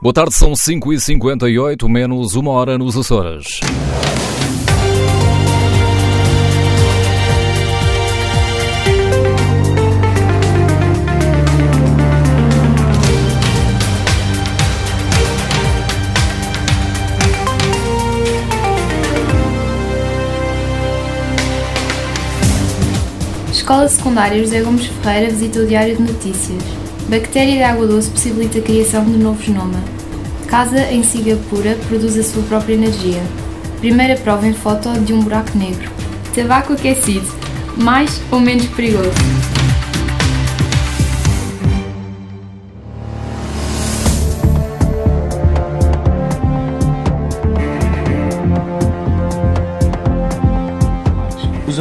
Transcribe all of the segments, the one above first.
Boa tarde, são 5h58, menos uma hora nos Açores. Escola Secundária José Gomes Ferreira visita o Diário de Notícias. Bactéria de água doce possibilita a criação de novo genoma. Casa em Singapura produz a sua própria energia. Primeira prova em foto de um buraco negro. Tabaco aquecido, mais ou menos perigoso?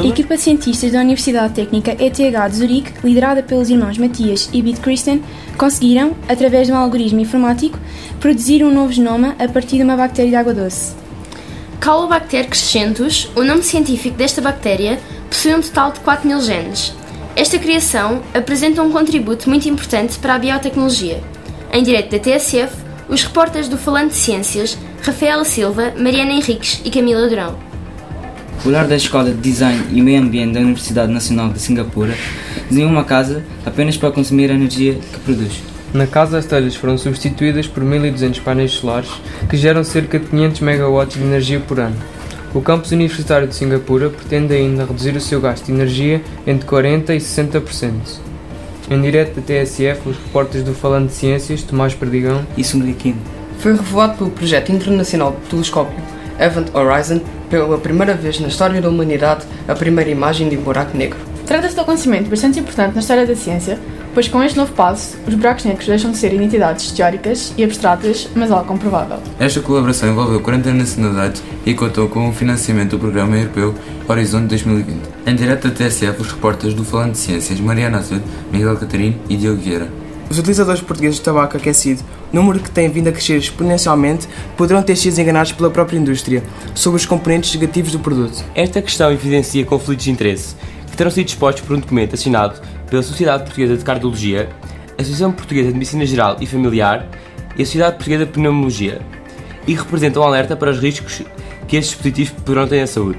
Equipa de cientistas da Universidade Técnica ETH de Zurique, liderada pelos irmãos Matias e Bit Christen, conseguiram, através de um algoritmo informático, produzir um novo genoma a partir de uma bactéria de água doce. Caulobacter crescentus, o nome científico desta bactéria, possui um total de 4.000 genes. Esta criação apresenta um contributo muito importante para a biotecnologia. Em direto da TSF, os repórteres do Falante de Ciências, Rafaela Silva, Mariana Henriques e Camila Durão. O lar da Escola de Design e Meio Ambiente da Universidade Nacional de Singapura desenhou uma casa apenas para consumir a energia que produz. Na casa, as telhas foram substituídas por 1.200 painéis solares que geram cerca de 500 MW de energia por ano. O campus universitário de Singapura pretende ainda reduzir o seu gasto de energia entre 40% e 60%. Em direto da TSF, os repórteres do Falante de Ciências, Tomás Perdigão e Sundriquim. Foi revelado pelo projeto internacional de telescópio Event Horizon pela primeira vez na história da humanidade a primeira imagem de um buraco negro. Trata-se de um acontecimento bastante importante na história da ciência, pois com este novo passo, os buracos negros deixam de ser entidades teóricas e abstratas, mas algo comprovável. Esta colaboração envolveu 40 nacionalidades e contou com o financiamento do Programa Europeu Horizonte 2020. Em direto da TSF, os repórteres do Falante de Ciências, Mariana Azevedo, Miguel Catarino e Diogo Vieira. Os utilizadores portugueses de tabaco aquecido, número que tem vindo a crescer exponencialmente, poderão ter sido enganados pela própria indústria sobre os componentes negativos do produto. Esta questão evidencia conflitos de interesse que terão sido expostos por um documento assinado pela Sociedade Portuguesa de Cardiologia, a Associação Portuguesa de Medicina Geral e Familiar e a Sociedade Portuguesa de Pneumologia, e representam um alerta para os riscos que estes dispositivos poderão ter à saúde.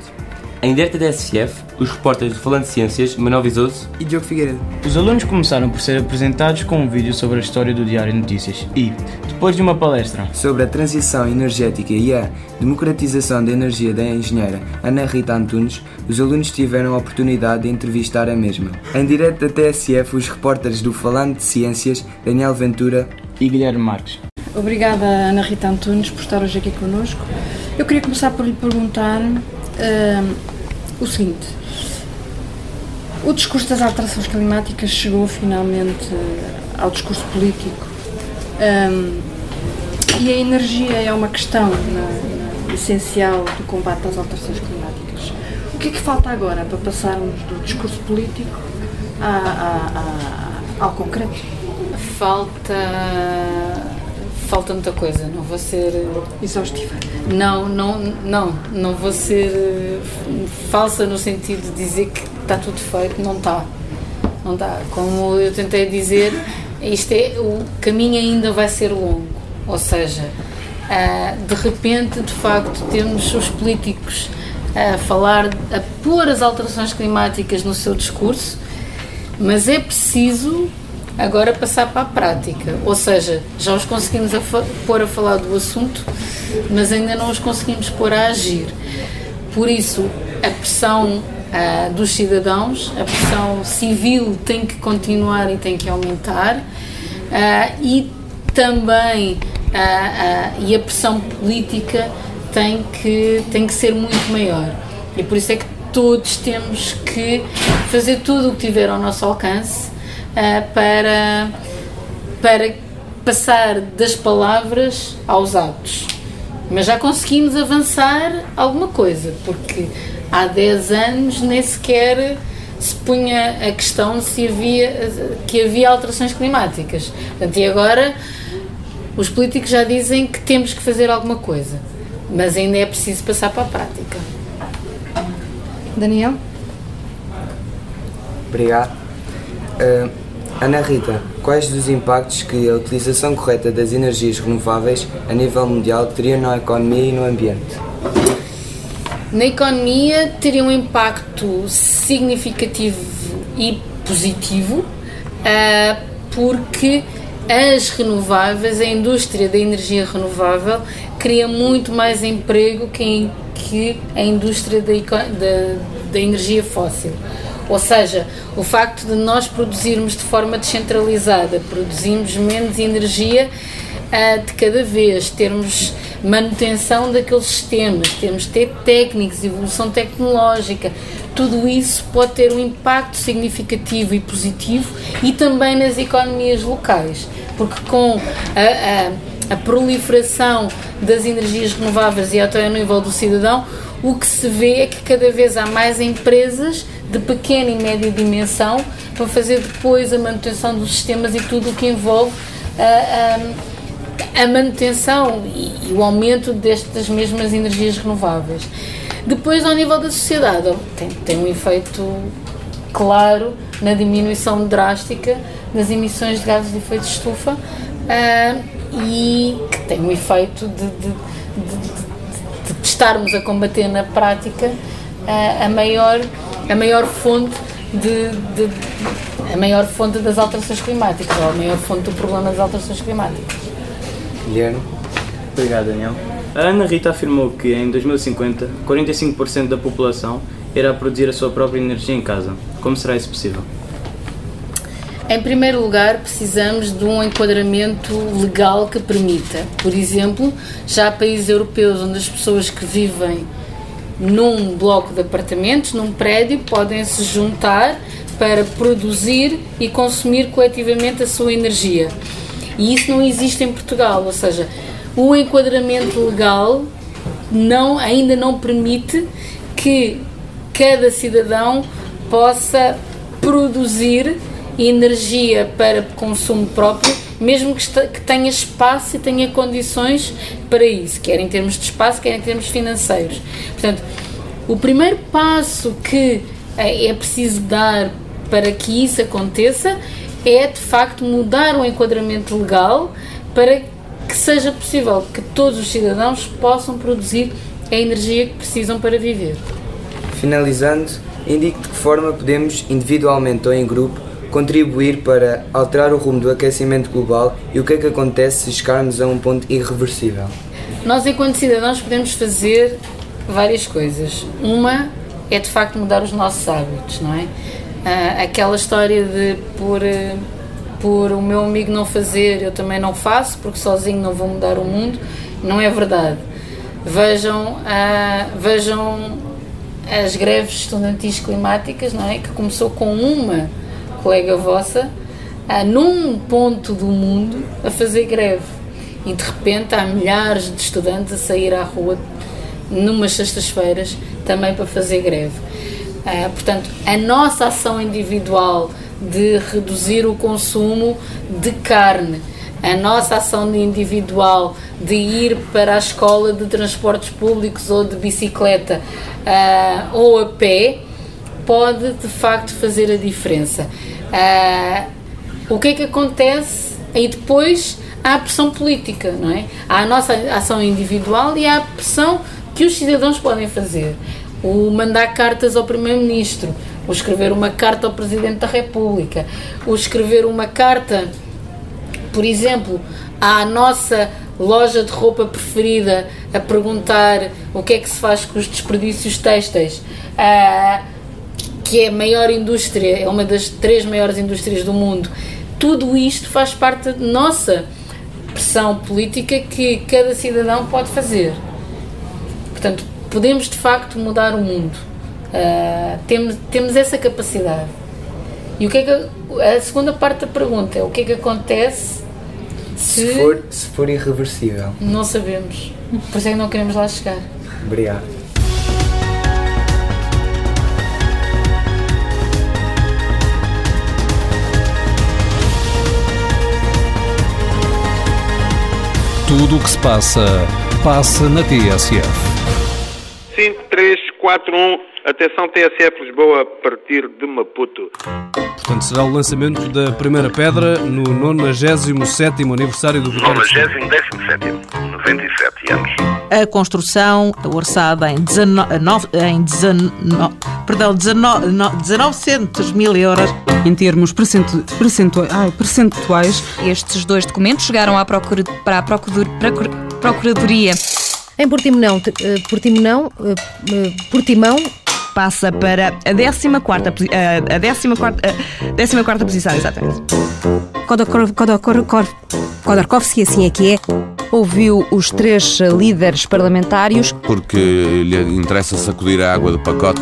Em direto da TSF, os repórteres do Falante de Ciências, Manuel Vizoso e Diogo Figueiredo. Os alunos começaram por ser apresentados com um vídeo sobre a história do Diário de Notícias e, depois de uma palestra sobre a transição energética e a democratização da energia da engenheira Ana Rita Antunes, os alunos tiveram a oportunidade de entrevistar a mesma. Em direto da TSF, os repórteres do Falante de Ciências, Daniel Ventura e Guilherme Marques. Obrigada, Ana Rita Antunes, por estar hoje aqui connosco. Eu queria começar por lhe perguntar o seguinte: o discurso das alterações climáticas chegou finalmente ao discurso político e a energia é uma questão essencial do combate às alterações climáticas. O que é que falta agora para passarmos do discurso político ao concreto? Falta muita coisa, não vou ser exaustiva. Não vou ser falsa no sentido de dizer que está tudo feito, não está. Como eu tentei dizer, o caminho ainda vai ser longo, ou seja, de repente, de facto, temos os políticos a pôr as alterações climáticas no seu discurso, mas é preciso agora passar para a prática, ou seja, já os conseguimos pôr a falar do assunto, mas ainda não os conseguimos pôr a agir. Por isso, a pressão dos cidadãos, a pressão civil tem que continuar e tem que aumentar, e também a pressão política tem que ser muito maior. E por isso é que todos temos que fazer tudo o que tiver ao nosso alcance para passar das palavras aos atos. Mas já conseguimos avançar alguma coisa, porque há 10 anos nem sequer se punha a questão que havia alterações climáticas. Portanto, e agora os políticos já dizem que temos que fazer alguma coisa, mas ainda é preciso passar para a prática. Daniel? Obrigado. Ana Rita, quais dos impactos que a utilização correta das energias renováveis a nível mundial teria na economia e no ambiente? Na economia teria um impacto significativo e positivo, porque as renováveis, a indústria da energia renovável, cria muito mais emprego que a indústria da energia fóssil. Ou seja, o facto de nós produzirmos de forma descentralizada, produzirmos menos energia de cada vez, termos manutenção daqueles sistemas, temos de ter técnicos, evolução tecnológica, tudo isso pode ter um impacto significativo e positivo e também nas economias locais, porque com a proliferação das energias renováveis e até ao nível do cidadão, o que se vê é que cada vez há mais empresas de pequena e média dimensão para fazer depois a manutenção dos sistemas e tudo o que envolve a manutenção e o aumento destas mesmas energias renováveis. Depois, ao nível da sociedade, tem um efeito claro na diminuição drástica das emissões de gases de efeito de estufa e que tem um efeito de estarmos a combater na prática a maior fonte das alterações climáticas, ou a maior fonte do problema das alterações climáticas. Guilherme? Obrigado, Daniel. A Ana Rita afirmou que em 2050 45% da população irá produzir a sua própria energia em casa. Como será isso possível? Em primeiro lugar, precisamos de um enquadramento legal que permita. Por exemplo, já há países europeus onde as pessoas que vivem num bloco de apartamentos, num prédio, podem se juntar para produzir e consumir coletivamente a sua energia. E isso não existe em Portugal, ou seja, o enquadramento legal ainda não permite que cada cidadão possa produzir energia para consumo próprio, mesmo que tenha espaço e tenha condições para isso, quer em termos de espaço, quer em termos financeiros. Portanto, o primeiro passo que é preciso dar para que isso aconteça é, de facto, mudar o enquadramento legal para que seja possível que todos os cidadãos possam produzir a energia que precisam para viver. Finalizando, indique de que forma podemos, individualmente ou em grupo, contribuir para alterar o rumo do aquecimento global e o que é que acontece se chegarmos a um ponto irreversível. Nós, enquanto cidadãos, podemos fazer várias coisas. Uma é, de facto, mudar os nossos hábitos, não é? Aquela história de por o meu amigo não fazer, eu também não faço, porque sozinho não vou mudar o mundo, não é verdade. Vejam as greves estudantis climáticas, não é? Que começou com uma colega vossa num ponto do mundo a fazer greve e de repente há milhares de estudantes a sair à rua numas sextas-feiras também para fazer greve. Portanto, a nossa ação individual de reduzir o consumo de carne, a nossa ação individual de ir para a escola de transportes públicos ou de bicicleta ou a pé, pode de facto fazer a diferença. O que é que acontece? E depois há a pressão política, não é? Há a nossa ação individual e há a pressão que os cidadãos podem fazer. O mandar cartas ao Primeiro-Ministro, o escrever uma carta ao Presidente da República, o escrever uma carta, por exemplo, à nossa loja de roupa preferida a perguntar o que é que se faz com os desperdícios têxteis, que é a maior indústria, é uma das 3 maiores indústrias do mundo. Tudo isto faz parte da nossa pressão política que cada cidadão pode fazer. Portanto, podemos de facto mudar o mundo. Temos essa capacidade. E o que é que a segunda parte da pergunta é o que é que acontece se for irreversível? Não sabemos. Por isso é que não queremos lá chegar. Obrigado. Tudo o que se passa, passa na TSF. 5, 3, 4, 1, Atenção TSF Lisboa a partir de Maputo. Portanto, será o lançamento da primeira pedra no 97º aniversário do Vitória de Setúbal. 97º, 97 anos. A construção orçada em 1900 mil euros. Em termos percentuais, estes dois documentos chegaram para a Procuradoria. Em Portimão passa para a 14ª posição, exatamente. Khodorkovsky, assim é que é, ouviu os 3 líderes parlamentares. Porque lhe interessa sacudir a água do pacote.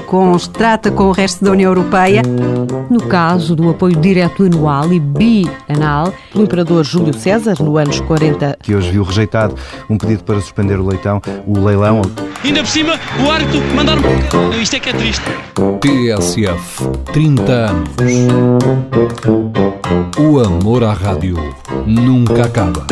Constrata com o resto da União Europeia. No caso do apoio direto anual e bianual do Imperador Júlio César, no anos 40. Que hoje viu rejeitado um pedido para suspender o leilão. Ainda por cima, o árbitro mandaram... Isto é que é triste. TSF, 30 anos. O amor à rádio nunca acaba.